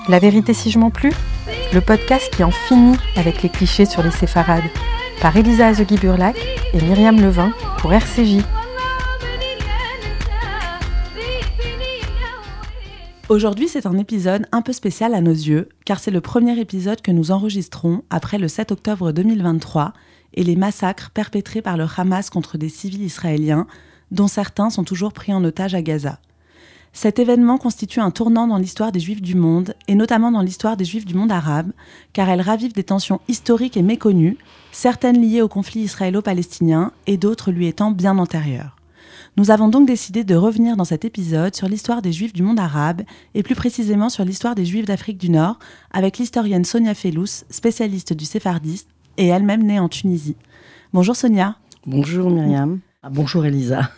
La vérité si je m'en plus, le podcast qui en finit avec les clichés sur les séfarades, par Elisa Azegui-Burlac et Myriam Levin pour RCJ. Aujourd'hui, c'est un épisode un peu spécial à nos yeux, car c'est le premier épisode que nous enregistrons après le 7 octobre 2023 et les massacres perpétrés par le Hamas contre des civils israéliens, dont certains sont toujours pris en otage à Gaza. Cet événement constitue un tournant dans l'histoire des Juifs du monde, et notamment dans l'histoire des Juifs du monde arabe, car elle ravive des tensions historiques et méconnues, certaines liées au conflit israélo-palestinien et d'autres lui étant bien antérieures. Nous avons donc décidé de revenir dans cet épisode sur l'histoire des Juifs du monde arabe, et plus précisément sur l'histoire des Juifs d'Afrique du Nord, avec l'historienne Sonia Fellous, spécialiste du séphardisme, et elle-même née en Tunisie. Bonjour Sonia. Bonjour Myriam. Bonjour Elisa.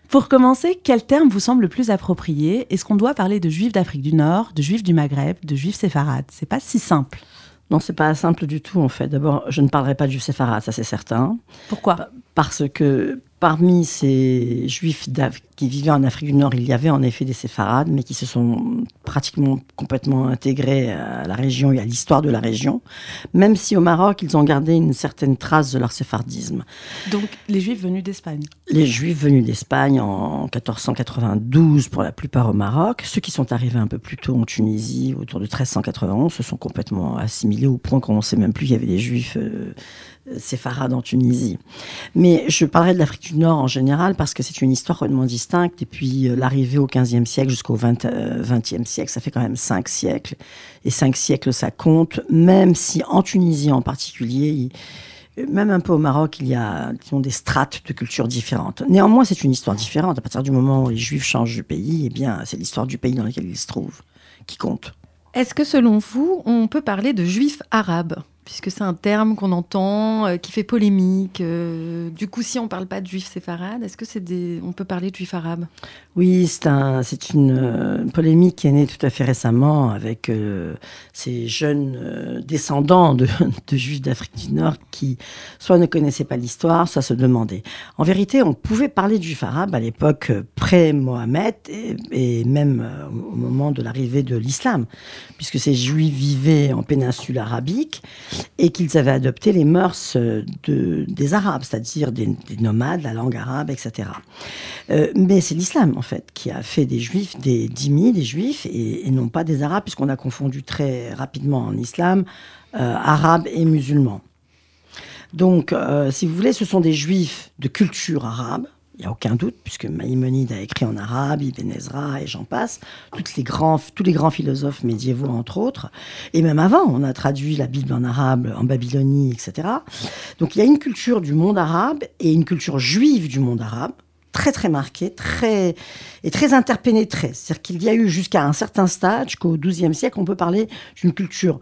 Pour commencer, quel terme vous semble le plus approprié ? Est-ce qu'on doit parler de Juifs d'Afrique du Nord, de Juifs du Maghreb, de Juifs séfarades ? C'est pas si simple. Non, c'est pas simple du tout en fait. D'abord, je ne parlerai pas de Juifs séfarades, ça c'est certain. Pourquoi ? Parce que parmi ces Juifs qui vivaient en Afrique du Nord, il y avait en effet des séfarades, mais qui se sont pratiquement complètement intégrés à la région et à l'histoire de la région, même si au Maroc, ils ont gardé une certaine trace de leur séphardisme. Donc, les Juifs venus d'Espagne ? Les Juifs venus d'Espagne en 1492, pour la plupart au Maroc. Ceux qui sont arrivés un peu plus tôt en Tunisie, autour de 1391, se sont complètement assimilés au point qu'on ne sait même plus qu'il y avait des Juifs séfarades en Tunisie. Mais je parlerai de l'Afrique du Nord en général parce que c'est une histoire complètement distincte. Et puis l'arrivée au XVe siècle jusqu'au XXe siècle, ça fait quand même 5 siècles. Et 5 siècles, ça compte, même si en Tunisie en particulier, même un peu au Maroc, il y a des strates de cultures différentes. Néanmoins, c'est une histoire différente. À partir du moment où les Juifs changent de pays, eh bien, c'est l'histoire du pays dans lequel ils se trouvent qui compte. Est-ce que selon vous, on peut parler de Juifs arabes ? Puisque c'est un terme qu'on entend, qui fait polémique. Du coup, si on ne parle pas de Juifs séfarades, est-ce que on peut parler de Juifs arabes ? Oui, c'est une polémique qui est née tout à fait récemment avec ces jeunes descendants de Juifs d'Afrique du Nord qui soit ne connaissaient pas l'histoire, soit se demandaient. En vérité, on pouvait parler de Juifs arabes à l'époque pré-Mohammed et même au moment de l'arrivée de l'islam, puisque ces Juifs vivaient en péninsule arabique et qu'ils avaient adopté les mœurs des Arabes, c'est-à-dire des nomades, la langue arabe, etc. Mais c'est l'islam, en fait, qui a fait des Juifs, des dhimmis, des Juifs, et non pas des Arabes, puisqu'on a confondu très rapidement en islam Arabes et musulmans. Donc, si vous voulez, ce sont des Juifs de culture arabe, il n'y a aucun doute, puisque Maïmonide a écrit en arabe, Ibn Ezra et j'en passe, tous les grands philosophes médiévaux, entre autres. Et même avant, on a traduit la Bible en arabe, en Babylonie, etc. Donc il y a une culture du monde arabe et une culture juive du monde arabe, très très marquée, très interpénétrée. C'est-à-dire qu'il y a eu jusqu'à un certain stade, jusqu'au XIIe siècle, on peut parler d'une culture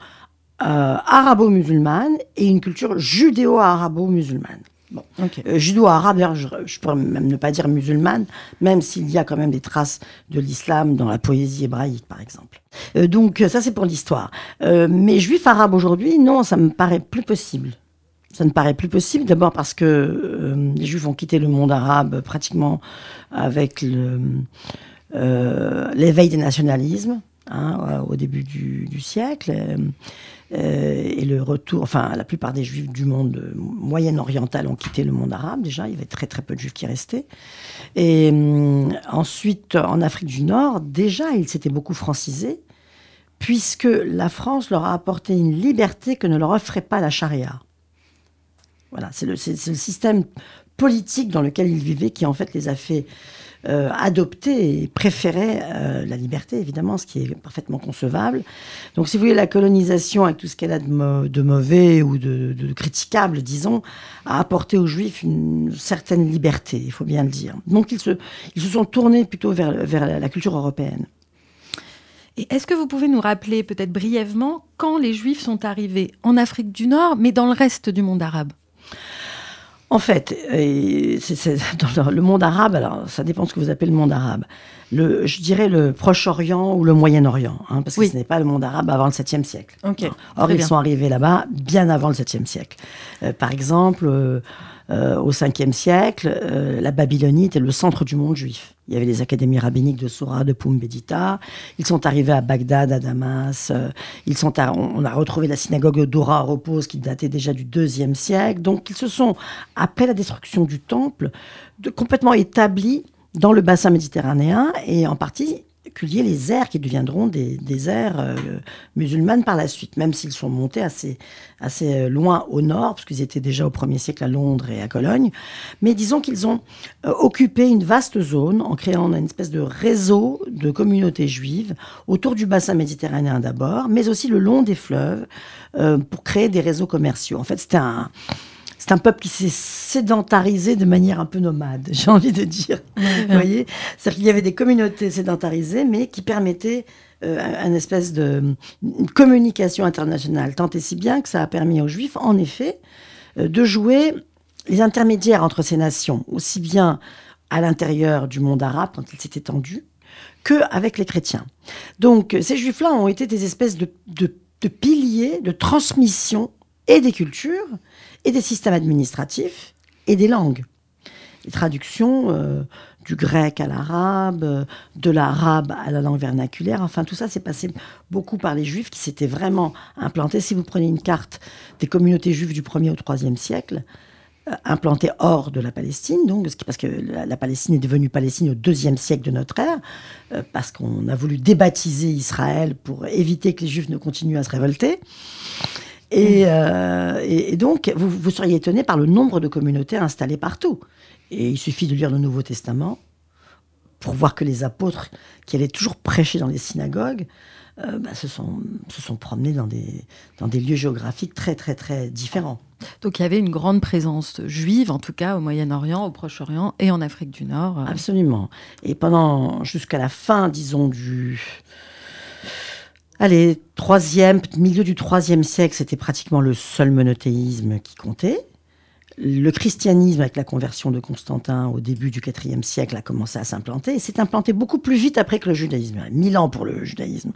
arabo-musulmane et une culture judéo-arabo-musulmane. Bon. Okay. Judo-arabe, d'ailleurs, je pourrais même ne pas dire musulmane, même s'il y a quand même des traces de l'islam dans la poésie hébraïque, par exemple. Donc ça, c'est pour l'histoire. Mais juifs arabes aujourd'hui, non, ça me paraît plus possible. Ça ne paraît plus possible, d'abord parce que les Juifs ont quitté le monde arabe pratiquement avec l'éveil des nationalismes, au début du siècle. Et le retour, enfin, la plupart des Juifs du monde moyen-oriental ont quitté le monde arabe, déjà. Il y avait très, très peu de Juifs qui restaient. Et ensuite, en Afrique du Nord, déjà, ils s'étaient beaucoup francisés, puisque la France leur a apporté une liberté que ne leur offrait pas la charia. Voilà, c'est le système politique dans lequel ils vivaient qui, en fait, les a fait adopter et préférer la liberté, évidemment, ce qui est parfaitement concevable. Donc, si vous voulez, la colonisation, avec tout ce qu'elle a de mauvais ou de critiquable, disons, a apporté aux Juifs une certaine liberté, il faut bien le dire. Donc, ils se sont tournés plutôt vers la culture européenne. Et est-ce que vous pouvez nous rappeler, peut-être brièvement, quand les Juifs sont arrivés en Afrique du Nord, mais dans le reste du monde arabe ? En fait, c'est dans le monde arabe, alors ça dépend de ce que vous appelez le monde arabe. Je dirais le Proche-Orient ou le Moyen-Orient, parce que ce n'est pas le monde arabe avant le 7e siècle. Okay, or, ils sont arrivés là-bas bien avant le 7e siècle. Par exemple, au 5e siècle, la Babylonie était le centre du monde juif. Il y avait les académies rabbiniques de Sora, de Pumbedita. Ils sont arrivés à Bagdad, à Damas. On a retrouvé la synagogue d'Ora Repose qui datait déjà du 2e siècle. Donc, ils se sont, après la destruction du temple, complètement établis dans le bassin méditerranéen et en partie cultiver les aires qui deviendront des aires musulmanes par la suite, même s'ils sont montés assez loin au nord, parce qu'ils étaient déjà au 1er siècle à Londres et à Cologne. Mais disons qu'ils ont occupé une vaste zone en créant une espèce de réseau de communautés juives autour du bassin méditerranéen d'abord, mais aussi le long des fleuves pour créer des réseaux commerciaux. En fait, c'est un peuple qui s'est sédentarisé de manière un peu nomade, j'ai envie de dire. Vous voyez, c'est-à-dire qu'il y avait des communautés sédentarisées, mais qui permettaient une espèce de communication internationale, tant et si bien que ça a permis aux Juifs, en effet, de jouer les intermédiaires entre ces nations, aussi bien à l'intérieur du monde arabe, quand il s'est étendu, qu'avec les chrétiens. Donc, ces Juifs-là ont été des espèces de piliers de transmission et des cultures, et des systèmes administratifs et des langues. Les traductions du grec à l'arabe, de l'arabe à la langue vernaculaire, enfin tout ça s'est passé beaucoup par les Juifs qui s'étaient vraiment implantés. Si vous prenez une carte des communautés juives du 1er au 3e siècle, implantées hors de la Palestine, donc, parce que la Palestine est devenue Palestine au 2e siècle de notre ère, parce qu'on a voulu débaptiser Israël pour éviter que les Juifs ne continuent à se révolter. Et donc, vous seriez étonné par le nombre de communautés installées partout. Et il suffit de lire le Nouveau Testament pour voir que les apôtres, qui allaient toujours prêcher dans les synagogues, se sont promenés dans des lieux géographiques très, très, très différents. Donc il y avait une grande présence juive, en tout cas au Moyen-Orient, au Proche-Orient et en Afrique du Nord. Absolument. Et jusqu'à la fin, disons, milieu du 3e siècle, c'était pratiquement le seul monothéisme qui comptait. Le christianisme, avec la conversion de Constantin au début du 4e siècle, a commencé à s'implanter. Et s'est implanté beaucoup plus vite après que le judaïsme. 1000 ans pour le judaïsme.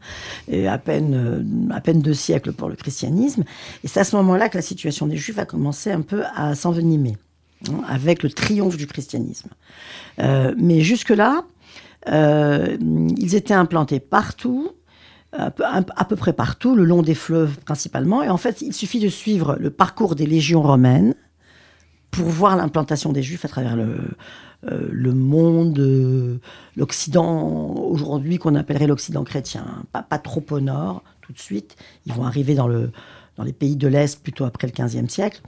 Et à peine 2 siècles pour le christianisme. Et c'est à ce moment-là que la situation des Juifs a commencé un peu à s'envenimer, avec le triomphe du christianisme. Mais jusque-là, ils étaient implantés partout, à peu près partout, le long des fleuves principalement. Et en fait, il suffit de suivre le parcours des légions romaines pour voir l'implantation des Juifs à travers le monde, l'Occident, aujourd'hui qu'on appellerait l'Occident chrétien. Pas trop au nord, tout de suite. Ils vont arriver dans les pays de l'Est plutôt après le XVe siècle.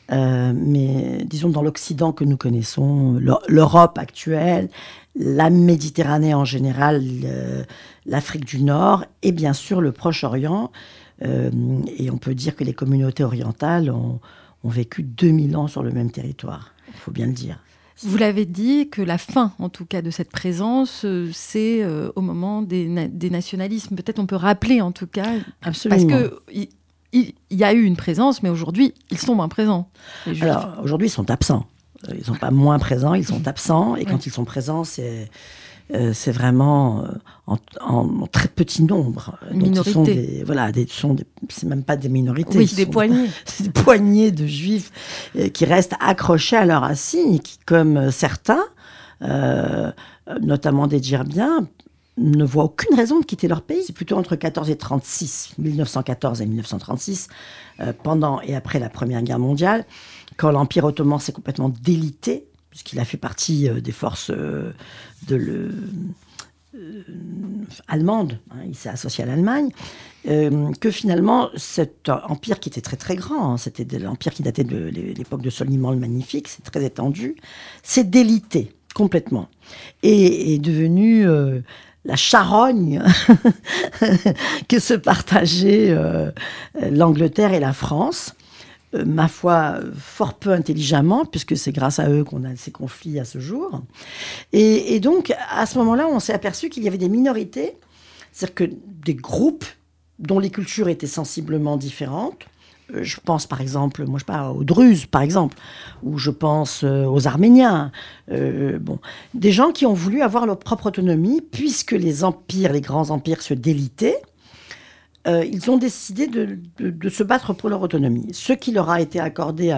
Mais disons dans l'Occident que nous connaissons, l'Europe actuelle, la Méditerranée en général, l'Afrique du Nord et bien sûr le Proche-Orient. Et on peut dire que les communautés orientales ont vécu 2000 ans sur le même territoire, il faut bien le dire. Vous l'avez dit que la fin, en tout cas, de cette présence, c'est au moment des nationalismes. Peut-être on peut rappeler, en tout cas. Absolument. Parce que il y a eu une présence, mais aujourd'hui, ils sont moins présents. Alors, aujourd'hui, ils sont absents. Ils ne sont pas moins présents, ils sont absents. Et quand ils sont présents, c'est vraiment en très petit nombre. Minorité. C'est même pas des minorités. Oui, des poignées. C'est des poignées de Juifs qui restent accrochés à leurs racines et qui, comme certains, notamment des Djerbiens, ne voient aucune raison de quitter leur pays. C'est plutôt entre 1914 et 1936, pendant et après la Première Guerre mondiale, quand l'Empire ottoman s'est complètement délité, puisqu'il a fait partie des forces allemandes, il s'est associé à l'Allemagne, que finalement cet empire qui était très très grand, c'était l'empire qui datait de l'époque de Soliman le Magnifique, c'est très étendu, s'est délité complètement et est devenu la charogne que se partageaient l'Angleterre et la France. Ma foi, fort peu intelligemment, puisque c'est grâce à eux qu'on a ces conflits à ce jour. Et donc, à ce moment-là, on s'est aperçu qu'il y avait des minorités, c'est-à-dire que des groupes dont les cultures étaient sensiblement différentes. Je pense, par exemple, aux Druzes, par exemple, ou je pense aux Arméniens. Des gens qui ont voulu avoir leur propre autonomie, puisque les grands empires se délitaient. Ils ont décidé de se battre pour leur autonomie. Ce qui leur a été accordé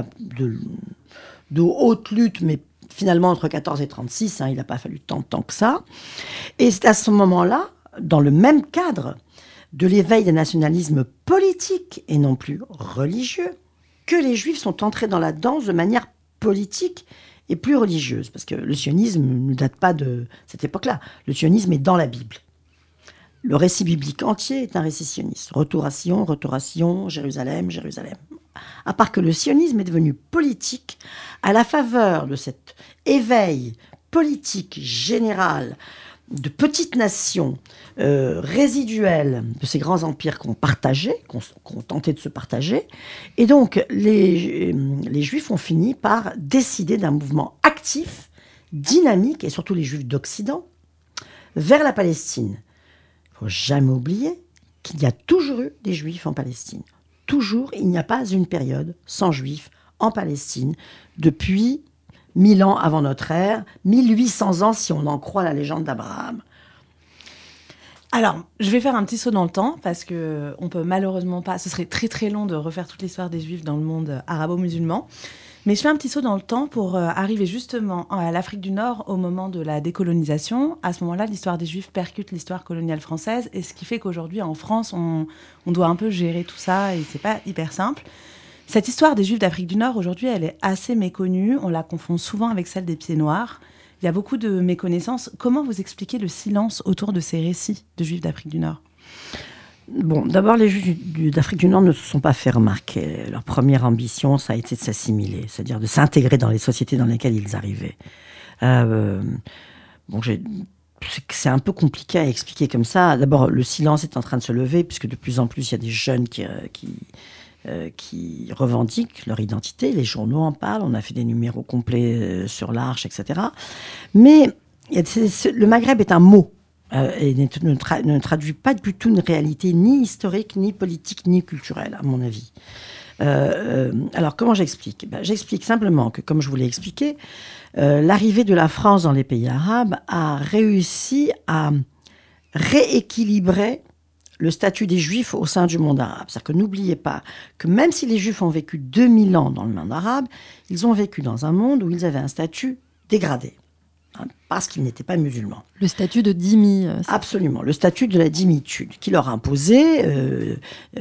de haute lutte, mais finalement entre 14 et 36, il n'a pas fallu tant de temps que ça. Et c'est à ce moment-là, dans le même cadre de l'éveil des nationalismes politiques et non plus religieux, que les Juifs sont entrés dans la danse de manière politique et plus religieuse. Parce que le sionisme ne date pas de cette époque-là. Le sionisme est dans la Bible. Le récit biblique entier est un récit sioniste. Retour à Sion, Jérusalem, Jérusalem. À part que le sionisme est devenu politique à la faveur de cet éveil politique général de petites nations résiduelles de ces grands empires qu'on partageait, qu'on tentait de se partager. Et donc, les Juifs ont fini par décider d'un mouvement actif, dynamique, et surtout les Juifs d'Occident, vers la Palestine. Il ne faut jamais oublier qu'il y a toujours eu des Juifs en Palestine. Toujours, il n'y a pas une période sans Juifs en Palestine depuis 1000 ans avant notre ère, 1800 ans si on en croit la légende d'Abraham. Alors, je vais faire un petit saut dans le temps parce que on peut malheureusement pas. Ce serait très très long de refaire toute l'histoire des Juifs dans le monde arabo-musulman. Mais je fais un petit saut dans le temps pour arriver justement à l'Afrique du Nord au moment de la décolonisation. À ce moment-là, l'histoire des Juifs percute l'histoire coloniale française, et ce qui fait qu'aujourd'hui en France, on doit un peu gérer tout ça et c'est pas hyper simple. Cette histoire des Juifs d'Afrique du Nord, aujourd'hui, elle est assez méconnue. On la confond souvent avec celle des Pieds Noirs. Il y a beaucoup de méconnaissances. Comment vous expliquez le silence autour de ces récits de Juifs d'Afrique du Nord ? Bon, d'abord, les Juifs d'Afrique du Nord ne se sont pas fait remarquer. Leur première ambition, ça a été de s'assimiler, c'est-à-dire de s'intégrer dans les sociétés dans lesquelles ils arrivaient. C'est un peu compliqué à expliquer comme ça. D'abord, le silence est en train de se lever, puisque de plus en plus, il y a des jeunes qui revendiquent leur identité. Les journaux en parlent, on a fait des numéros complets sur l'Arche, etc. Mais le Maghreb est un mot, et ne traduit pas du tout une réalité ni historique, ni politique, ni culturelle, à mon avis. Alors, comment j'explique ? J'explique simplement que, comme je vous l'ai expliqué, l'arrivée de la France dans les pays arabes a réussi à rééquilibrer le statut des Juifs au sein du monde arabe. C'est-à-dire que n'oubliez pas que même si les Juifs ont vécu 2000 ans dans le monde arabe, ils ont vécu dans un monde où ils avaient un statut dégradé, parce qu'ils n'étaient pas musulmans. Le statut de dhimmi. Absolument, le statut de la dhimmitude, qui leur imposait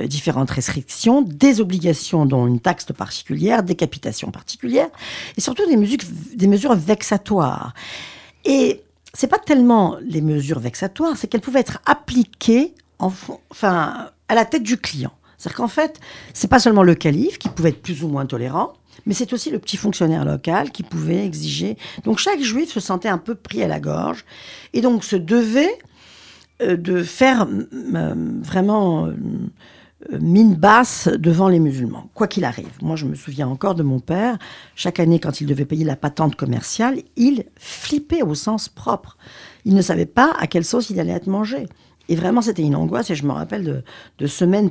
différentes restrictions, des obligations dont une taxe particulière, décapitation particulière, et surtout des mesures vexatoires. Et c'est pas tellement les mesures vexatoires, c'est qu'elles pouvaient être appliquées à la tête du client. C'est-à-dire qu'en fait, c'est pas seulement le calife qui pouvait être plus ou moins tolérant, mais c'est aussi le petit fonctionnaire local qui pouvait exiger. Donc chaque juif se sentait un peu pris à la gorge et donc se devait de faire vraiment mine basse devant les musulmans, quoi qu'il arrive. Moi, je me souviens encore de mon père. Chaque année, quand il devait payer la patente commerciale, il flippait au sens propre. Il ne savait pas à quelle sauce il allait être mangé. Et vraiment, c'était une angoisse. Et je me rappelle de semaines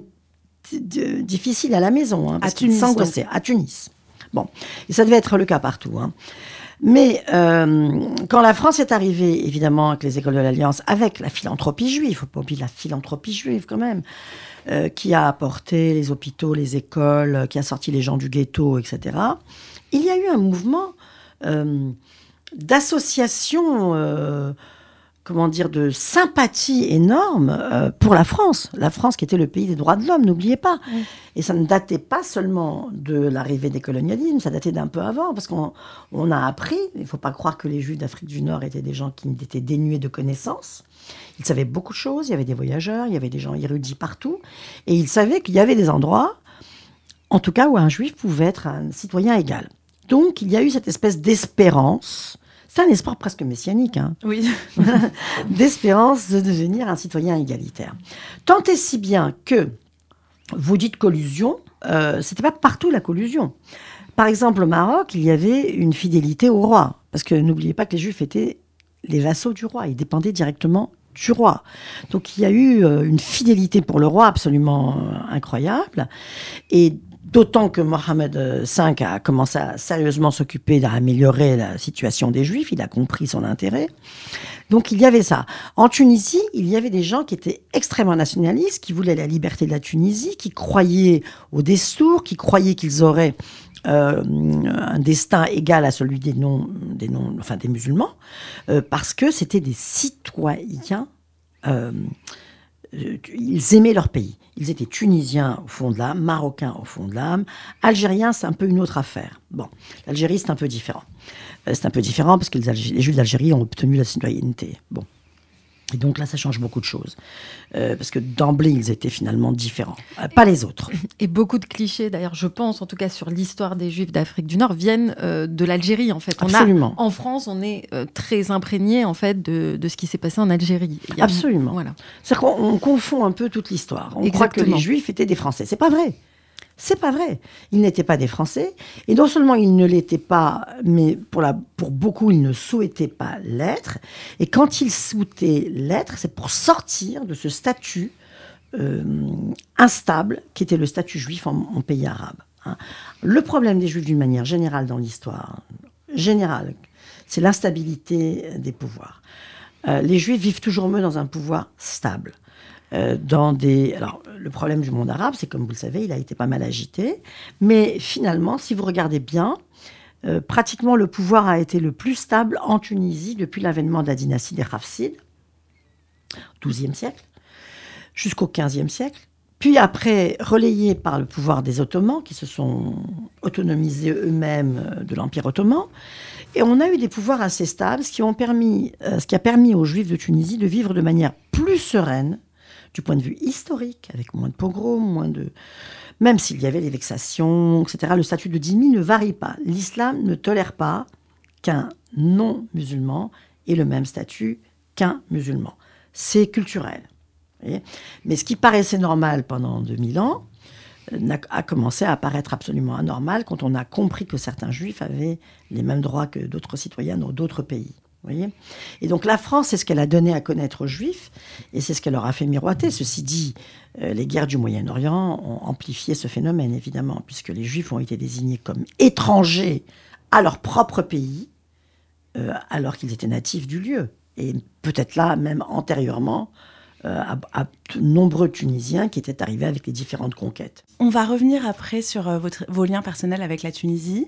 difficiles à la maison. Parce qu'il s'angoissait. À Tunis. Bon. Et ça devait être le cas partout. Mais quand la France est arrivée, évidemment, avec les écoles de l'Alliance, avec la philanthropie juive, il ne faut pas oublier la philanthropie juive quand même, qui a apporté les hôpitaux, les écoles, qui a sorti les gens du ghetto, etc. Il y a eu un mouvement d'association... de sympathie énorme pour la France. La France qui était le pays des droits de l'homme, n'oubliez pas. Oui. Et ça ne datait pas seulement de l'arrivée des colonialismes, ça datait d'un peu avant, parce qu'on a appris, il ne faut pas croire que les Juifs d'Afrique du Nord étaient des gens qui étaient dénués de connaissances. Ils savaient beaucoup de choses, il y avait des voyageurs, il y avait des gens érudits partout, et ils savaient qu'il y avait des endroits, en tout cas, où un Juif pouvait être un citoyen égal. Donc, il y a eu cette espèce d'espérance. C'est un espoir presque messianique, Oui. d'espérance de devenir un citoyen égalitaire. Tant et si bien que, vous dites collusion, c'était pas partout la collusion. Par exemple, au Maroc, il y avait une fidélité au roi, parce que n'oubliez pas que les Juifs étaient les vassaux du roi, ils dépendaient directement du roi. Donc il y a eu une fidélité pour le roi absolument incroyable, et D'autant que Mohamed V a commencé à sérieusement s'occuper d'améliorer la situation des Juifs, il a compris son intérêt. Donc il y avait ça. En Tunisie, il y avait des gens qui étaient extrêmement nationalistes, qui voulaient la liberté de la Tunisie, qui croyaient au destour, qui croyaient qu'ils auraient un destin égal à celui des musulmans, parce que c'était des citoyens. Ils aimaient leur pays. Ils étaient tunisiens au fond de l'âme, marocains au fond de l'âme. Algériens, c'est un peu une autre affaire. Bon, l'Algérie, c'est un peu différent. C'est un peu différent parce que les Juifs d'Algérie ont obtenu la citoyenneté. Bon. Et donc là, ça change beaucoup de choses. Parce que d'emblée, ils étaient finalement différents. Pas les autres. Et beaucoup de clichés, d'ailleurs, je pense, en tout cas sur l'histoire des Juifs d'Afrique du Nord, viennent de l'Algérie, en fait. Absolument. En France, on est très imprégné, en fait, de ce qui s'est passé en Algérie. Absolument. Voilà. C'est-à-dire qu'on confond un peu toute l'histoire. On croit que les Juifs étaient des Français. C'est pas vrai. C'est pas vrai. Ils n'étaient pas des Français. Et non seulement ils ne l'étaient pas, mais pour beaucoup, ils ne souhaitaient pas l'être. Et quand ils souhaitaient l'être, c'est pour sortir de ce statut instable qui était le statut juif en pays arabe. Hein. Le problème des Juifs d'une manière générale dans l'histoire, c'est l'instabilité des pouvoirs. Les Juifs vivent toujours mieux dans un pouvoir stable. Alors, le problème du monde arabe, c'est comme vous le savez, il a été pas mal agité. Mais finalement, si vous regardez bien, pratiquement le pouvoir a été le plus stable en Tunisie depuis l'avènement de la dynastie des Hafsides, au XIIe siècle, jusqu'au XVe siècle. Puis après, relayé par le pouvoir des Ottomans, qui se sont autonomisés eux-mêmes de l'Empire ottoman. Et on a eu des pouvoirs assez stables, ce qui a permis aux Juifs de Tunisie de vivre de manière plus sereine, du point de vue historique, avec moins de pogroms, même s'il y avait des vexations, etc., le statut de dhimmi ne varie pas. L'islam ne tolère pas qu'un non-musulman ait le même statut qu'un musulman. C'est culturel. Mais ce qui paraissait normal pendant 2000 ans a commencé à apparaître absolument anormal quand on a compris que certains juifs avaient les mêmes droits que d'autres citoyens dans d'autres pays. Voyez ? Et donc la France, c'est ce qu'elle a donné à connaître aux Juifs, et c'est ce qu'elle leur a fait miroiter. Ceci dit, les guerres du Moyen-Orient ont amplifié ce phénomène, évidemment, puisque les Juifs ont été désignés comme étrangers à leur propre pays, alors qu'ils étaient natifs du lieu. Et peut-être là, même antérieurement, à de nombreux Tunisiens qui étaient arrivés avec les différentes conquêtes. On va revenir après sur vos liens personnels avec la Tunisie.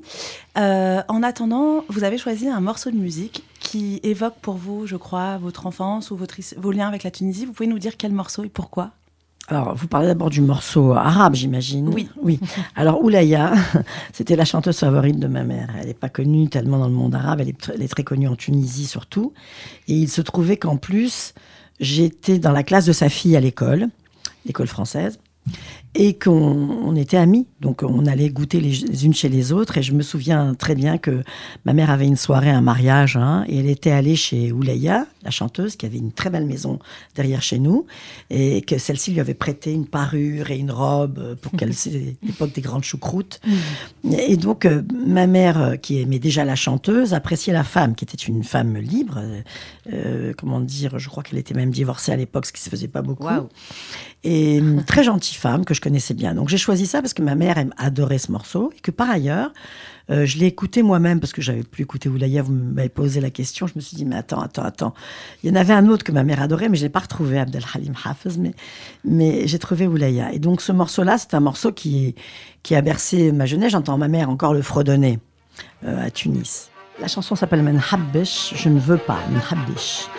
En attendant, vous avez choisi un morceau de musique qui évoque pour vous, je crois, votre enfance ou vos liens avec la Tunisie. Vous pouvez nous dire quel morceau et pourquoi ? Alors, vous parlez d'abord du morceau arabe, j'imagine. Oui. Alors, Oulaya, c'était la chanteuse favorite de ma mère. Elle n'est pas connue tellement dans le monde arabe, elle est très connue en Tunisie surtout. Et il se trouvait qu'en plus, j'étais dans la classe de sa fille à l'école française, et qu'on était amis. Donc, on allait goûter les unes chez les autres. Et je me souviens très bien que ma mère avait une soirée, un mariage, et elle était allée chez Oulaya, la chanteuse, qui avait une très belle maison derrière chez nous, et que celle-ci lui avait prêté une parure et une robe pour qu'elle... C'est l'époque des grandes choucroutes. Et donc, ma mère, qui aimait déjà la chanteuse, appréciait la femme, qui était une femme libre. Comment dire, je crois qu'elle était même divorcée à l'époque, ce qui se faisait pas beaucoup. Wow. Et une très gentille femme que je connaissais bien. Donc j'ai choisi ça parce que ma mère adorait ce morceau et que par ailleurs, je l'ai écouté moi-même parce que j'avais plus écouté Oulaya, vous m'avez posé la question. Je me suis dit, mais attends. Il y en avait un autre que ma mère adorait, mais je ne l'ai pas retrouvé, Abdelhalim Hafez, mais j'ai trouvé Oulaya. Et donc ce morceau-là, c'est un morceau qui a bercé ma jeunesse. J'entends ma mère encore le fredonner à Tunis. La chanson s'appelle Menhabbish, je ne veux pas, Menhabbish.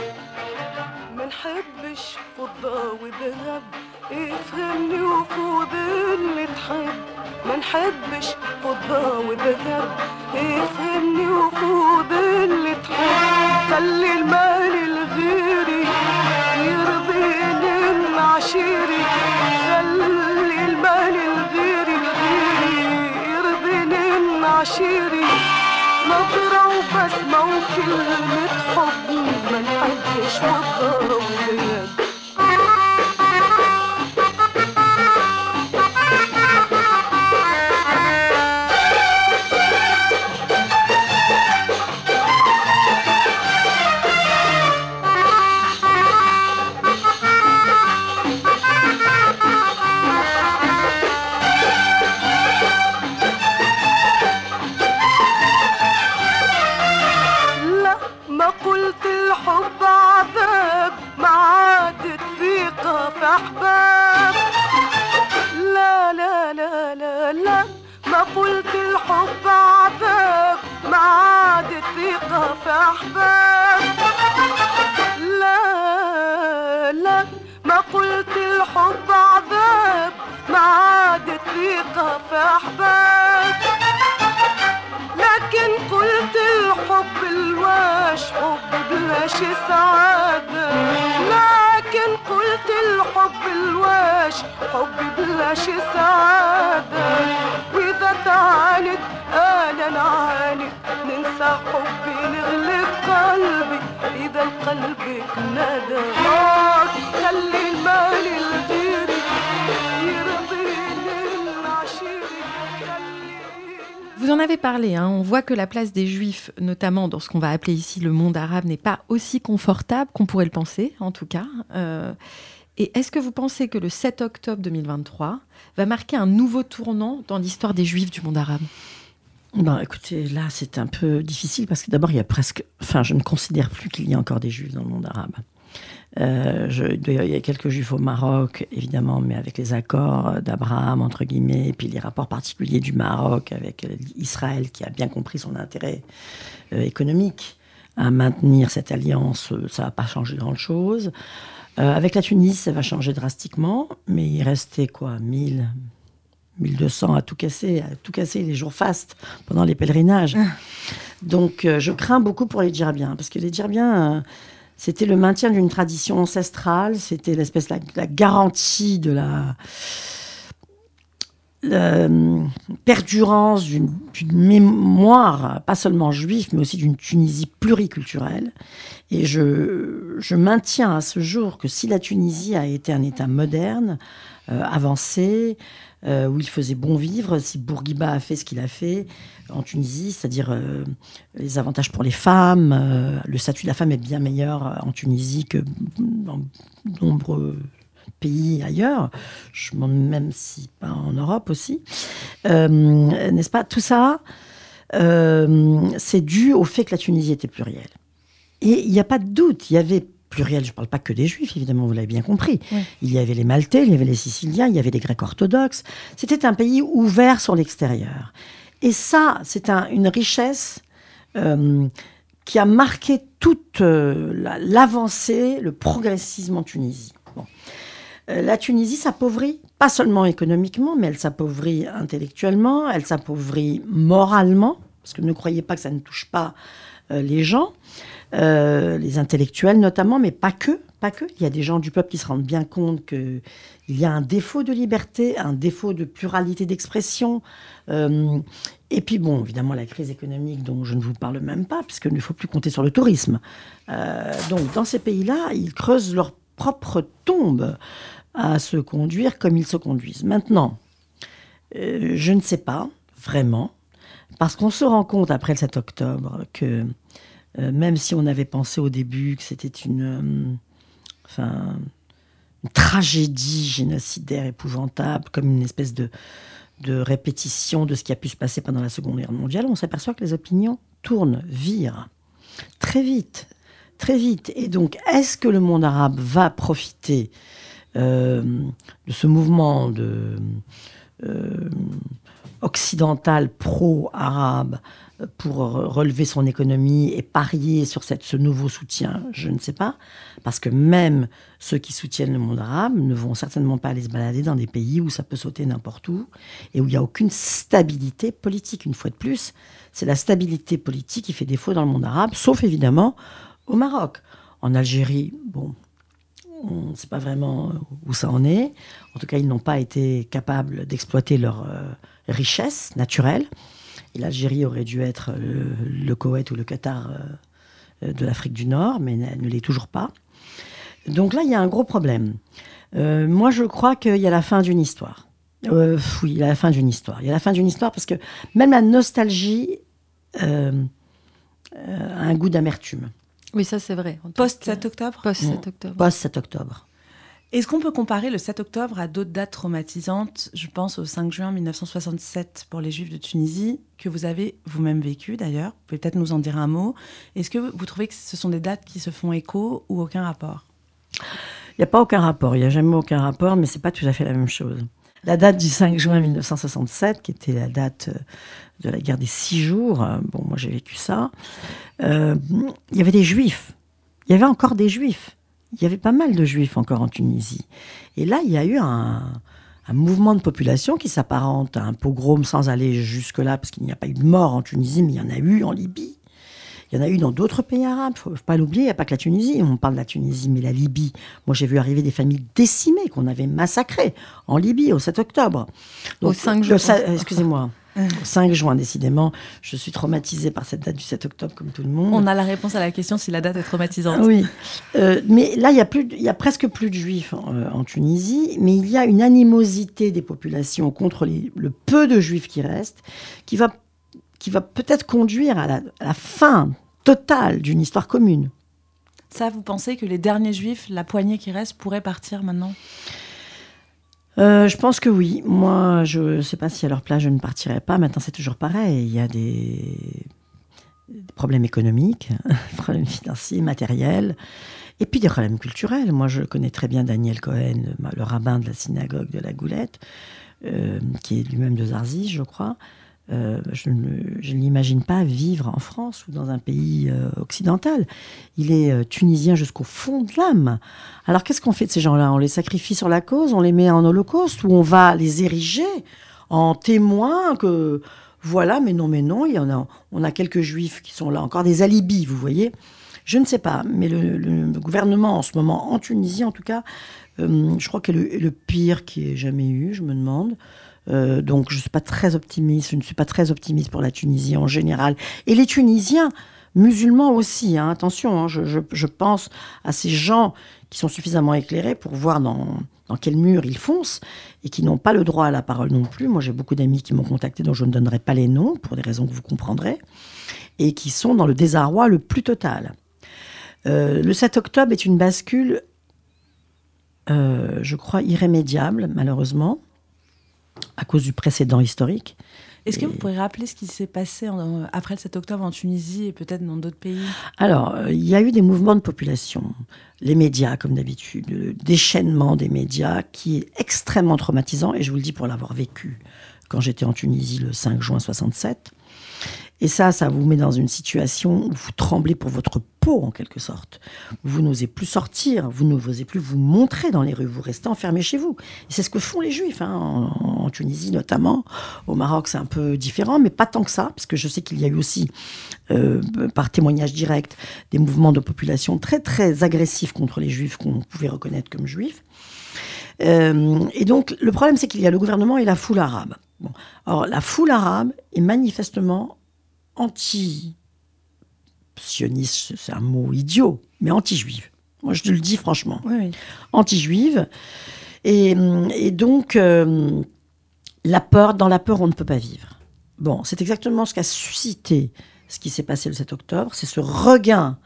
افهمني وخذ اللي تحب ما نحبش فضة وذهب افهمني وخذ اللي تحب خلي المال الغيري يرضيني المعشيري خلي المال الغيري يرضيني المعشيري نظرة وبسمة وكلمة حب ما نحبش فضة وذهب قلت الحب عذاب ما عادت ثقة في أحباب لا لا لا لا لا ما قلت الحب عذاب ما عادت ثقة في أحباب لا لا ما قلت الحب عذاب ما عادت ثقة في أحباب لكن قلت الحب الواش حب بلاش سعادة لكن قلت الحب الواش حب بلاش سعادة وإذا تعاند أنا نعاند ننسى حبي نغلب قلبي إذا قلبك ندى خلي المال الغيري يرضيني العشيري Vous en avez parlé, hein. On voit que la place des Juifs, notamment dans ce qu'on va appeler ici le monde arabe, n'est pas aussi confortable qu'on pourrait le penser, en tout cas. Et est-ce que vous pensez que le 7 octobre 2023 va marquer un nouveau tournant dans l'histoire des Juifs du monde arabe ? Non, écoutez, là, c'est un peu difficile parce que d'abord, il y a presque... Enfin, je ne considère plus qu'il y ait encore des Juifs dans le monde arabe. Il y a quelques Juifs au Maroc, évidemment, mais avec les accords d'Abraham, entre guillemets, et puis les rapports particuliers du Maroc avec Israël, qui a bien compris son intérêt économique à maintenir cette alliance, ça ne va pas changer grand-chose. Avec la Tunisie, ça va changer drastiquement, mais il restait quoi, 1200 à tout casser les jours fastes pendant les pèlerinages. Donc, je crains beaucoup pour les Djerbiens, parce que les Djerbiens... C'était le maintien d'une tradition ancestrale, c'était la garantie de la perdurance d'une mémoire, pas seulement juive, mais aussi d'une Tunisie pluriculturelle. Et je maintiens à ce jour que si la Tunisie a été un État moderne, avancé, où il faisait bon vivre, si Bourguiba a fait ce qu'il a fait en Tunisie, c'est-à-dire les avantages pour les femmes, le statut de la femme est bien meilleur en Tunisie que dans de nombreux pays ailleurs, même si pas en Europe aussi, n'est-ce pas ? Tout ça, c'est dû au fait que la Tunisie était plurielle. Et il n'y a pas de doute, il y avait pluriel, je ne parle pas que des Juifs, évidemment, vous l'avez bien compris. Oui. Il y avait les Maltais, il y avait les Siciliens, il y avait les Grecs orthodoxes. C'était un pays ouvert sur l'extérieur. Et ça, c'est une richesse qui a marqué toute l'avancée, le progressisme en Tunisie. Bon. La Tunisie s'appauvrit, pas seulement économiquement, mais elle s'appauvrit intellectuellement, elle s'appauvrit moralement, parce que ne croyez pas que ça ne touche pas les gens. Les intellectuels notamment, mais pas que. Il y a des gens du peuple qui se rendent bien compte qu'il y a un défaut de liberté, un défaut de pluralité d'expression. Et puis bon, évidemment, la crise économique dont je ne vous parle même pas, puisqu'il ne faut plus compter sur le tourisme. Donc dans ces pays-là, ils creusent leur propre tombe à se conduire comme ils se conduisent. Maintenant, je ne sais pas, vraiment, parce qu'on se rend compte après le 7 octobre que même si on avait pensé au début que c'était une tragédie génocidaire épouvantable, comme une espèce de répétition de ce qui a pu se passer pendant la Seconde Guerre mondiale, on s'aperçoit que les opinions tournent, virent, très vite. Et donc, est-ce que le monde arabe va profiter de ce mouvement occidental pro-arabe pour relever son économie et parier sur ce nouveau soutien? Je ne sais pas, parce que même ceux qui soutiennent le monde arabe ne vont certainement pas aller se balader dans des pays où ça peut sauter n'importe où et où il n'y a aucune stabilité politique. Une fois de plus, c'est la stabilité politique qui fait défaut dans le monde arabe, sauf évidemment au Maroc. En Algérie, bon, on ne sait pas vraiment où ça en est. En tout cas, ils n'ont pas été capables d'exploiter leur richesse naturelle. Et l'Algérie aurait dû être le Koweït ou le Qatar de l'Afrique du Nord, mais ne l'est toujours pas. Donc là, il y a un gros problème. Moi, je crois qu'il y a la fin d'une histoire. Oui, il y a la fin d'une histoire. Il y a la fin d'une histoire parce que même la nostalgie a un goût d'amertume. Oui, ça c'est vrai. Post-7 octobre ? Post-7 octobre. Post-7 octobre. Est-ce qu'on peut comparer le 7 octobre à d'autres dates traumatisantes ? Je pense au 5 juin 1967 pour les Juifs de Tunisie, que vous avez vous-même vécu d'ailleurs. Vous pouvez peut-être nous en dire un mot. Est-ce que vous trouvez que ce sont des dates qui se font écho ou aucun rapport ? Il n'y a pas aucun rapport, il n'y a jamais aucun rapport, mais ce n'est pas tout à fait la même chose. La date du 5 juin 1967, qui était la date de la guerre des 6 jours, bon, moi j'ai vécu ça, il y avait des Juifs. Il y avait encore des Juifs. Il y avait pas mal de Juifs encore en Tunisie. Et là, il y a eu un mouvement de population qui s'apparente à un pogrom sans aller jusque-là, parce qu'il n'y a pas eu de mort en Tunisie, mais il y en a eu en Libye. Il y en a eu dans d'autres pays arabes, il ne faut pas l'oublier, il n'y a pas que la Tunisie. On parle de la Tunisie, mais la Libye. Moi, j'ai vu arriver des familles décimées qu'on avait massacrées en Libye au 7 octobre. Donc, au 5 juin. Excusez-moi. Au 5 juin, décidément. Je suis traumatisée par cette date du 7 octobre, comme tout le monde. On a la réponse à la question si la date est traumatisante. Oui. Mais là, il y a presque plus de Juifs en Tunisie, mais il y a une animosité des populations contre le peu de Juifs qui restent, qui va peut-être conduire à la fin totale d'une histoire commune. Ça, vous pensez que les derniers Juifs, la poignée qui reste, pourraient partir maintenant ? Je pense que oui. Moi, je ne sais pas si à leur place, je ne partirais pas. Maintenant, c'est toujours pareil. Il y a des problèmes économiques, des problèmes financiers, matériels, et puis des problèmes culturels. Moi, je connais très bien Daniel Cohen, le rabbin de la synagogue de la Goulette, qui est lui-même de Zarzis, je crois. Je ne l'imagine pas vivre en France ou dans un pays occidental. Il est tunisien jusqu'au fond de l'âme. Alors qu'est-ce qu'on fait de ces gens-là ? On les sacrifie sur la cause, on les met en holocauste, ou on va les ériger en témoins que voilà, mais non, on a quelques juifs qui sont là, encore des alibis, vous voyez ? Je ne sais pas, mais le gouvernement en ce moment, en Tunisie en tout cas, je crois que le pire qui ait jamais eu, je me demande. Donc je ne suis pas très optimiste pour la Tunisie en général. Et les Tunisiens musulmans aussi, hein, attention, hein, je pense à ces gens qui sont suffisamment éclairés pour voir dans quel mur ils foncent et qui n'ont pas le droit à la parole non plus. Moi j'ai beaucoup d'amis qui m'ont contacté dont je ne donnerai pas les noms pour des raisons que vous comprendrez et qui sont dans le désarroi le plus total. Le 7 octobre est une bascule, je crois, irrémédiable malheureusement, à cause du précédent historique. Est-ce que vous pourriez rappeler ce qui s'est passé après le 7 octobre en Tunisie et peut-être dans d'autres pays ? Alors, il y a eu des mouvements de population, les médias comme d'habitude, le déchaînement des médias qui est extrêmement traumatisant, et je vous le dis pour l'avoir vécu quand j'étais en Tunisie le 5 juin 67. Et ça vous met dans une situation où vous tremblez pour votre peau, en quelque sorte. Vous n'osez plus sortir, vous n'osez plus vous montrer dans les rues, vous restez enfermés chez vous. Et c'est ce que font les Juifs, hein, en Tunisie notamment. Au Maroc, c'est un peu différent, mais pas tant que ça, parce que je sais qu'il y a eu aussi, par témoignage direct, des mouvements de population très, très agressifs contre les Juifs qu'on pouvait reconnaître comme Juifs. Et donc, le problème, c'est qu'il y a le gouvernement et la foule arabe. Bon. Alors, la foule arabe est manifestement anti-sioniste, c'est un mot idiot, mais anti-juive. Moi, je te le dis franchement. Oui. Anti-juive. Et donc, dans la peur, on ne peut pas vivre. Bon, c'est exactement ce qu'a suscité ce qui s'est passé le 7 octobre. C'est ce regain,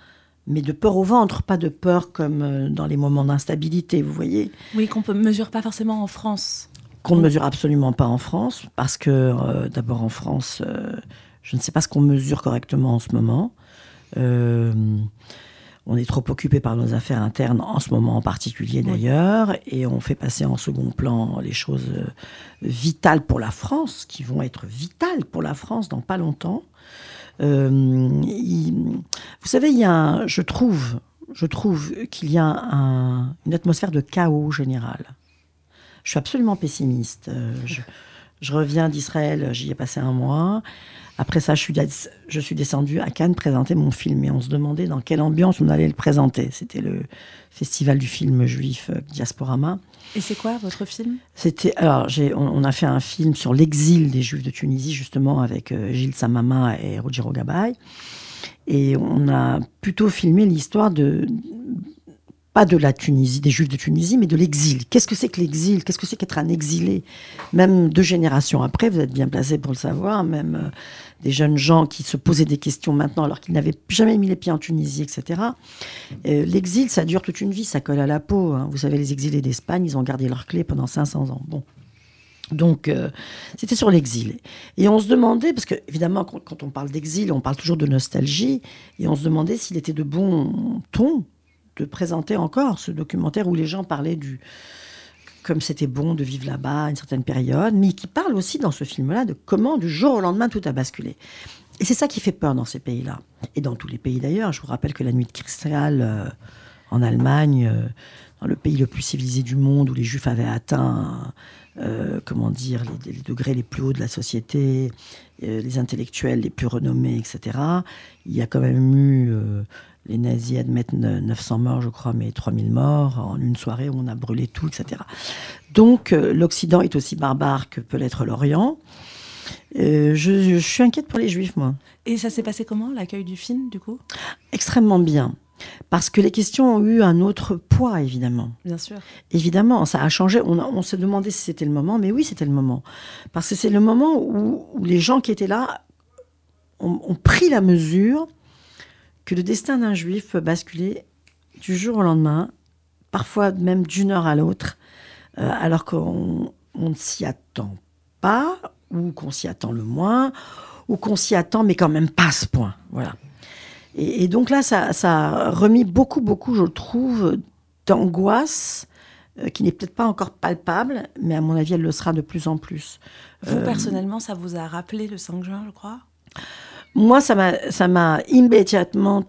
mais de peur au ventre, pas de peur comme dans les moments d'instabilité, vous voyez. Oui, qu'on ne mesure pas forcément en France. Qu'on ne mesure absolument pas en France, parce que d'abord en France... je ne sais pas ce qu'on mesure correctement en ce moment. On est trop occupé par nos affaires internes, en ce moment en particulier d'ailleurs, et on fait passer en second plan les choses vitales pour la France, qui vont être vitales pour la France dans pas longtemps. Vous savez, je trouve qu'il y a une atmosphère de chaos général. Je suis absolument pessimiste. Je reviens d'Israël, j'y ai passé un mois. Après ça, je suis descendue à Cannes présenter mon film. Et on se demandait dans quelle ambiance on allait le présenter. C'était le festival du film juif Diasporama. Et c'est quoi votre film ? On a fait un film sur l'exil des Juifs de Tunisie, justement, avec Gilles Samama et Ruggiero Gabay. Et on a plutôt filmé l'histoire de pas de la Tunisie, des Juifs de Tunisie, mais de l'exil. Qu'est-ce que c'est que l'exil? Qu'est-ce que c'est qu'être un exilé? Même 2 générations après, vous êtes bien placés pour le savoir, même des jeunes gens qui se posaient des questions maintenant alors qu'ils n'avaient jamais mis les pieds en Tunisie, etc. L'exil, ça dure toute une vie, ça colle à la peau. Hein. Vous savez, les exilés d'Espagne, ils ont gardé leurs clés pendant 500 ans. Bon. Donc, c'était sur l'exil. Et on se demandait, parce que évidemment, quand on parle d'exil, on parle toujours de nostalgie, et on se demandait s'il était de bon ton de présenter encore ce documentaire où les gens parlaient comme c'était bon de vivre là-bas à une certaine période, mais qui parle aussi dans ce film-là de comment, du jour au lendemain, tout a basculé. Et c'est ça qui fait peur dans ces pays-là, et dans tous les pays d'ailleurs. Je vous rappelle que la nuit de cristal en Allemagne, dans le pays le plus civilisé du monde, où les Juifs avaient atteint, les degrés les plus hauts de la société, les intellectuels les plus renommés, etc. Il y a quand même eu... les nazis admettent 900 morts, je crois, mais 3000 morts en une soirée où on a brûlé tout, etc. Donc, l'Occident est aussi barbare que peut l'être l'Orient. Je suis inquiète pour les Juifs, moi. Et ça s'est passé comment, l'accueil du film, du coup? Extrêmement bien. Parce que les questions ont eu un autre poids, évidemment. Bien sûr. Évidemment, ça a changé. On se demandait si c'était le moment, mais oui, c'était le moment. Parce que c'est le moment où les gens qui étaient là ont pris la mesure que le destin d'un Juif peut basculer du jour au lendemain, parfois même d'une heure à l'autre, alors qu'on ne s'y attend pas, ou qu'on s'y attend le moins, ou qu'on s'y attend, mais quand même pas à ce point. Voilà. Et donc là, ça a remis beaucoup, je trouve, d'angoisse, qui n'est peut-être pas encore palpable, mais à mon avis, elle le sera de plus en plus. Vous, personnellement, ça vous a rappelé le 5 juin, je crois? Moi, ça m'a immédiatement...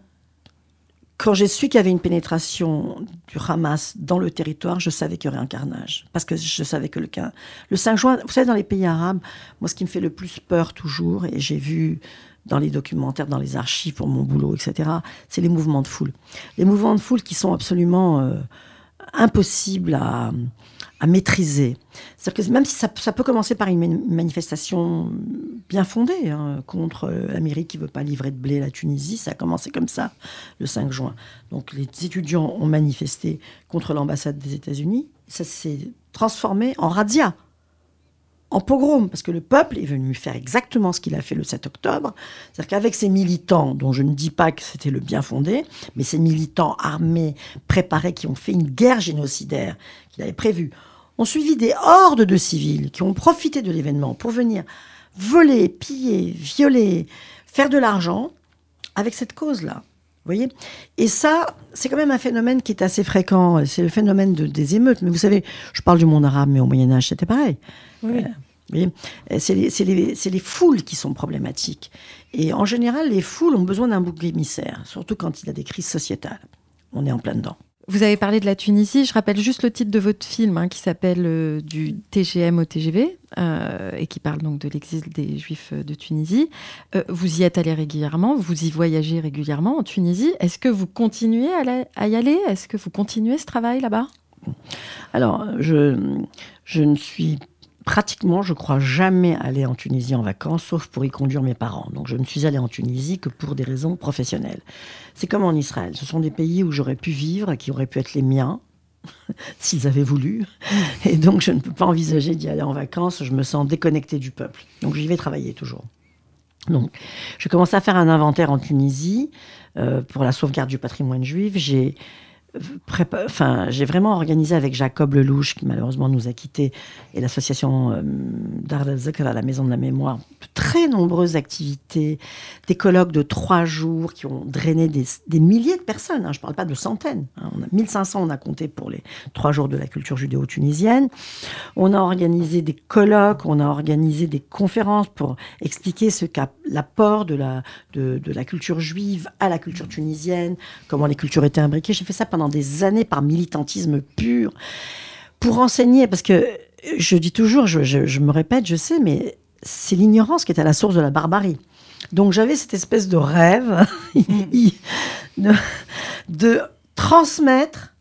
Quand j'ai su qu'il y avait une pénétration du Hamas dans le territoire, je savais qu'il y aurait un carnage. Parce que je savais que le 5 juin, vous savez, dans les pays arabes, moi, ce qui me fait le plus peur toujours, et j'ai vu dans les documentaires, dans les archives pour mon boulot, etc., c'est les mouvements de foule. Les mouvements de foule qui sont absolument impossibles à maîtriser. C'est-à-dire que même si ça peut commencer par une manifestation bien fondée contre l'Amérique qui ne veut pas livrer de blé à la Tunisie, ça a commencé comme ça le 5 juin. Donc les étudiants ont manifesté contre l'ambassade des États-Unis. Ça s'est transformé en razzia, en pogrom, parce que le peuple est venu faire exactement ce qu'il a fait le 7 octobre. C'est-à-dire qu'avec ces militants, dont je ne dis pas que c'était le bien fondé, mais ces militants armés, préparés, qui ont fait une guerre génocidaire qu'il avait prévue, ont suivi des hordes de civils qui ont profité de l'événement pour venir voler, piller, violer, faire de l'argent avec cette cause-là. Vous voyez ? Et ça, c'est quand même un phénomène qui est assez fréquent. C'est le phénomène des émeutes. Mais vous savez, je parle du monde arabe, mais au Moyen-Âge, c'était pareil. Oui. Vous voyez ? C'est les foules qui sont problématiques. Et en général, les foules ont besoin d'un bouc émissaire, surtout quand il y a des crises sociétales. On est en plein dedans. Vous avez parlé de la Tunisie. Je rappelle juste le titre de votre film qui s'appelle Du TGM au TGV et qui parle donc de l'exil des Juifs de Tunisie. Vous y êtes allé régulièrement, vous y voyagez régulièrement en Tunisie. Est-ce que vous continuez à y aller? Est-ce que vous continuez ce travail là-bas? Alors, je ne suis pratiquement, je crois, jamais allée en Tunisie en vacances, sauf pour y conduire mes parents. Donc, je ne suis allée en Tunisie que pour des raisons professionnelles. C'est comme en Israël. Ce sont des pays où j'aurais pu vivre, qui auraient pu être les miens, s'ils avaient voulu. Et donc, je ne peux pas envisager d'y aller en vacances. Je me sens déconnectée du peuple. Donc, j'y vais travailler toujours. Donc, je commence à faire un inventaire en Tunisie pour la sauvegarde du patrimoine juif. J'ai vraiment organisé avec Jacob Lelouch, qui malheureusement nous a quittés, et l'association Dar al-Zakr à la Maison de la Mémoire, de très nombreuses activités, des colloques de 3 jours qui ont drainé des milliers de personnes. Je ne parle pas de centaines. 1500, on a compté pour les 3 jours de la culture judéo-tunisienne. On a organisé des colloques, on a organisé des conférences pour expliquer ce qu'est l'apport de la culture juive à la culture tunisienne, comment les cultures étaient imbriquées. J'ai fait ça pendant des années par militantisme pur, pour enseigner, parce que je dis toujours, je me répète, je sais, mais c'est l'ignorance qui est à la source de la barbarie. Donc j'avais cette espèce de rêve de transmettre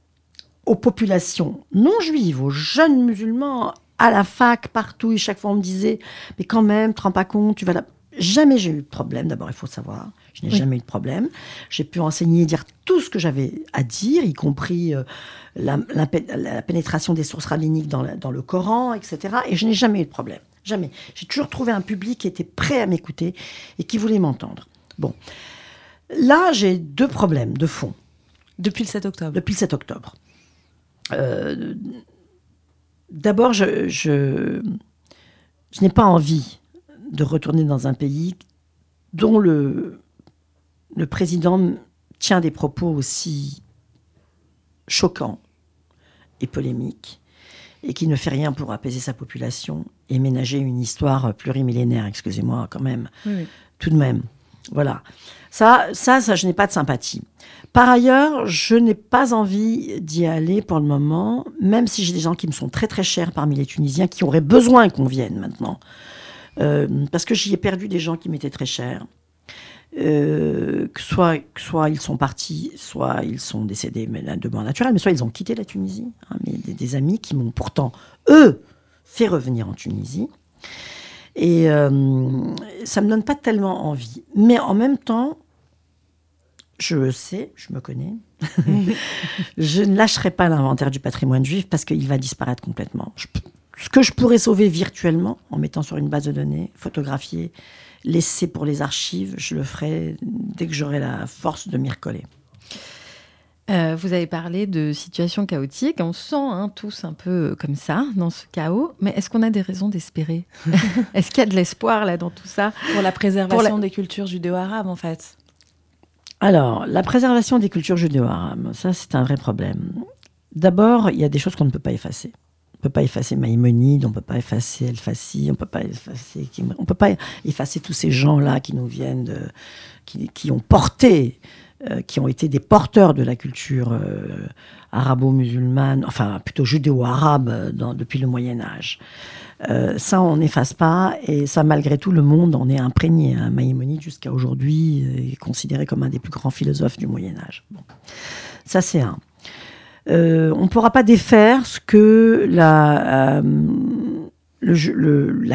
aux populations non juives, aux jeunes musulmans, à la fac, partout, et chaque fois on me disait, mais quand même, te rends pas compte, tu vas là. jamais j'ai eu de problème. D'abord, il faut savoir, je n'ai jamais eu de problème. J'ai pu enseigner, dire tout ce que j'avais à dire, y compris la pénétration des sources rabbiniques dans le Coran, etc. Et je n'ai jamais eu de problème. Jamais. J'ai toujours trouvé un public qui était prêt à m'écouter et qui voulait m'entendre. Bon. Là, j'ai 2 problèmes de fond. Depuis le 7 octobre. Depuis le 7 octobre. D'abord, je n'ai pas envie de retourner dans un pays dont le président tient des propos aussi choquants et polémiques, et qui ne fait rien pour apaiser sa population et ménager une histoire plurimillénaire, excusez-moi quand même, Oui. tout de même. Voilà. Ça, je n'ai pas de sympathie. Par ailleurs, je n'ai pas envie d'y aller pour le moment, même si j'ai des gens qui me sont très très chers parmi les Tunisiens, qui auraient besoin qu'on vienne maintenant. Parce que j'y ai perdu des gens qui m'étaient très chers. Que soit ils sont partis, soit ils sont décédés de mort naturelle, mais soit ils ont quitté la Tunisie. Hein, mais des amis qui m'ont pourtant, eux, fait revenir en Tunisie. Et ça ne me donne pas tellement envie. Mais en même temps, je sais, je me connais, je ne lâcherai pas l'inventaire du patrimoine juif parce qu'il va disparaître complètement. Ce que je pourrais sauver virtuellement, en mettant sur une base de données, photographier, laisser pour les archives, je le ferai dès que j'aurai la force de m'y recoller. Vous avez parlé de situation chaotique. On se sent tous un peu comme ça, dans ce chaos. Mais est-ce qu'on a des raisons d'espérer? Est-ce qu'il y a de l'espoir là dans tout ça? Pour la préservation des cultures judéo-arabes, en fait. Alors, la préservation des cultures judéo-arabes, ça c'est un vrai problème. D'abord, il y a des choses qu'on ne peut pas effacer. On ne peut pas effacer Maïmonide, on ne peut pas effacer El-Fassi, on ne peut pas effacer tous ces gens-là qui nous viennent, qui ont porté, qui ont été des porteurs de la culture arabo-musulmane, enfin plutôt judéo-arabe depuis le Moyen-Âge. Ça, on n'efface pas, et ça, malgré tout, le monde en est imprégné. Hein. Maïmonide, jusqu'à aujourd'hui, est considéré comme un des plus grands philosophes du Moyen-Âge. Bon. Ça, c'est un. On ne pourra pas défaire ce que la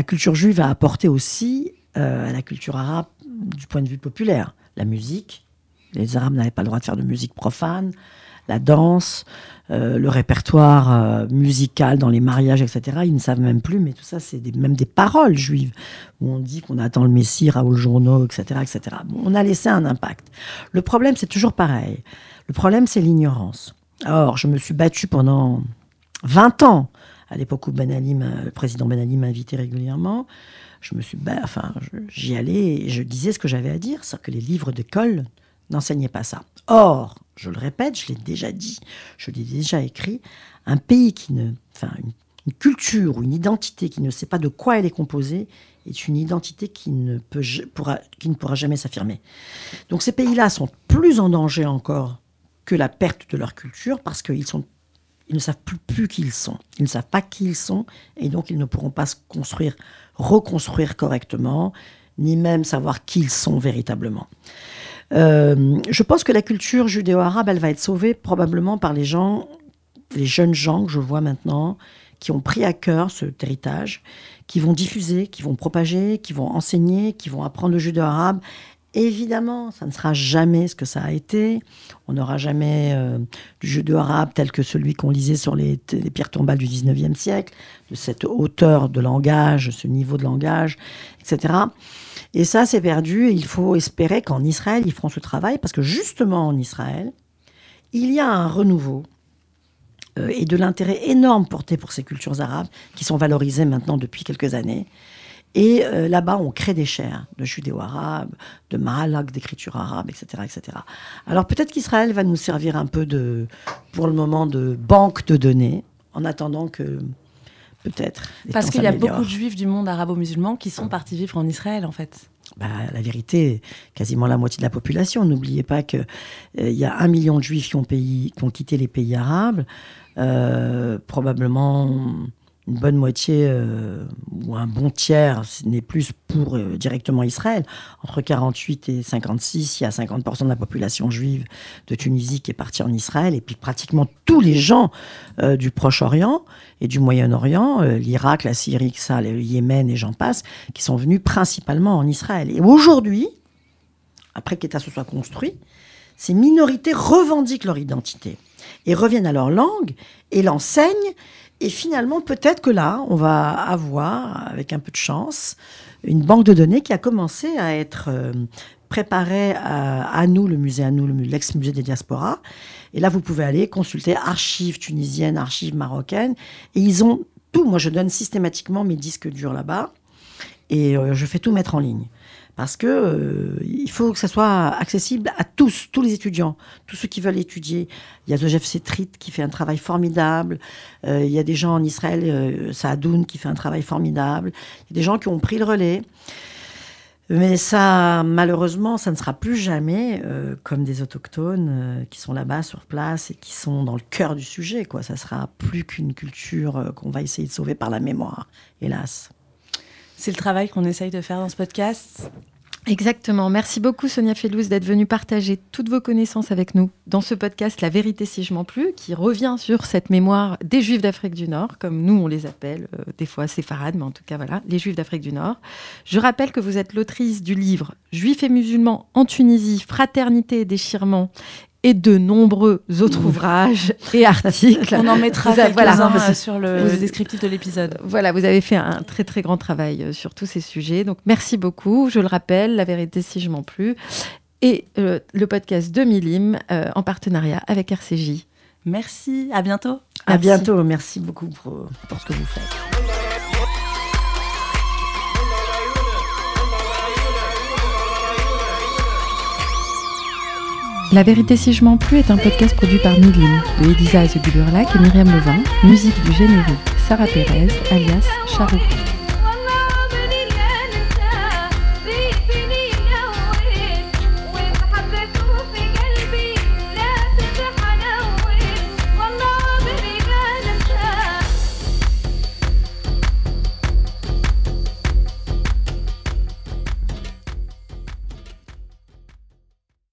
culture juive a apporté aussi à la culture arabe du point de vue populaire. La musique, les Arabes n'avaient pas le droit de faire de musique profane, la danse, le répertoire musical dans les mariages, etc. Ils ne savent même plus, mais tout ça, c'est même des paroles juives, où on dit qu'on attend le Messie, Raoul Journeau, etc. etc. Bon, on a laissé un impact. Le problème, c'est toujours pareil. Le problème, c'est l'ignorance. Or, je me suis battue pendant 20 ans, à l'époque où le président Ben Ali m'invitait régulièrement. J'y allais et je disais ce que j'avais à dire, c'est que les livres d'école n'enseignaient pas ça. Or, je le répète, je l'ai déjà dit, je l'ai déjà écrit, un pays une culture ou une identité qui ne sait pas de quoi elle est composée est une identité qui ne pourra jamais s'affirmer. Donc ces pays-là sont plus en danger encore que la perte de leur culture, parce qu'ils ne savent plus qui ils sont. Ils ne savent pas qui ils sont, et donc ils ne pourront pas se reconstruire correctement, ni même savoir qui ils sont véritablement. Je pense que la culture judéo-arabe, elle va être sauvée probablement par les jeunes gens que je vois maintenant, qui ont pris à cœur cet héritage, qui vont diffuser, qui vont propager, qui vont enseigner, qui vont apprendre le judéo-arabe. Évidemment, ça ne sera jamais ce que ça a été. On n'aura jamais du judéo-arabe tel que celui qu'on lisait sur les pierres tombales du 19e siècle, de cette hauteur de langage, ce niveau de langage, etc. Et ça, c'est perdu. Et il faut espérer qu'en Israël, ils feront ce travail, parce que justement en Israël, il y a un renouveau et de l'intérêt énorme porté pour ces cultures arabes, qui sont valorisées maintenant depuis quelques années. Et là-bas, on crée des chaires de judéo-arabe, de mahalak, d'écriture arabe, etc., etc. Alors peut-être qu'Israël va nous servir un peu pour le moment, de banque de données, en attendant que peut-être... Parce qu'il y a beaucoup de juifs du monde arabo-musulman qui sont partis vivre en Israël, en fait. La vérité, quasiment la moitié de la population. N'oubliez pas qu'il y a 1 million de juifs qui ont quitté les pays arabes. Probablement une bonne moitié ou un bon tiers, ce n'est plus pour directement Israël. Entre 48 et 56, il y a 50% de la population juive de Tunisie qui est partie en Israël, et puis pratiquement tous les gens du Proche-Orient et du Moyen-Orient, l'Irak, la Syrie, ça, le Yémen et j'en passe, qui sont venus principalement en Israël. Et aujourd'hui, après que l'État se soit construit, ces minorités revendiquent leur identité et reviennent à leur langue et l'enseignent. Et finalement, peut-être que là, on va avoir, avec un peu de chance, une banque de données qui a commencé à être préparée à nous, le musée à nous, l'ex-musée des diasporas. Et là, vous pouvez aller consulter archives tunisiennes, archives marocaines. Et ils ont tout. Moi, je donne systématiquement mes disques durs là-bas. Et je fais tout mettre en ligne. Parce que il faut que ça soit accessible à tous les étudiants, tous ceux qui veulent étudier. Il y a Joseph Setrit qui fait un travail formidable. Il y a des gens en Israël, Saadoun qui fait un travail formidable. Il y a des gens qui ont pris le relais. Mais ça, malheureusement, ça ne sera plus jamais comme des autochtones qui sont là-bas sur place et qui sont dans le cœur du sujet, quoi. Ça sera plus qu'une culture qu'on va essayer de sauver par la mémoire, hélas. C'est le travail qu'on essaye de faire dans ce podcast. Exactement. Merci beaucoup Sonia Fellouz d'être venue partager toutes vos connaissances avec nous dans ce podcast La vérité si je m'en plus, qui revient sur cette mémoire des Juifs d'Afrique du Nord, comme nous on les appelle, des fois séfarades, mais en tout cas voilà, les Juifs d'Afrique du Nord. Je rappelle que vous êtes l'autrice du livre Juifs et musulmans en Tunisie, fraternité et déchirement, et de nombreux autres ouvrages et articles. On en mettra quelques-uns sur le descriptif de l'épisode. Voilà, vous avez fait un très très grand travail sur tous ces sujets. Donc merci beaucoup. Je le rappelle, La vérité si je m'en plus. Et le podcast de Milim en partenariat avec RCJ. Merci, à bientôt. À bientôt, merci beaucoup pour ce que vous faites. La vérité si je m'en plus est un podcast produit par Milim, de Elisa Azeguburlac et Myriam Levin, musique du générique Sarah Pérez, alias Charouk.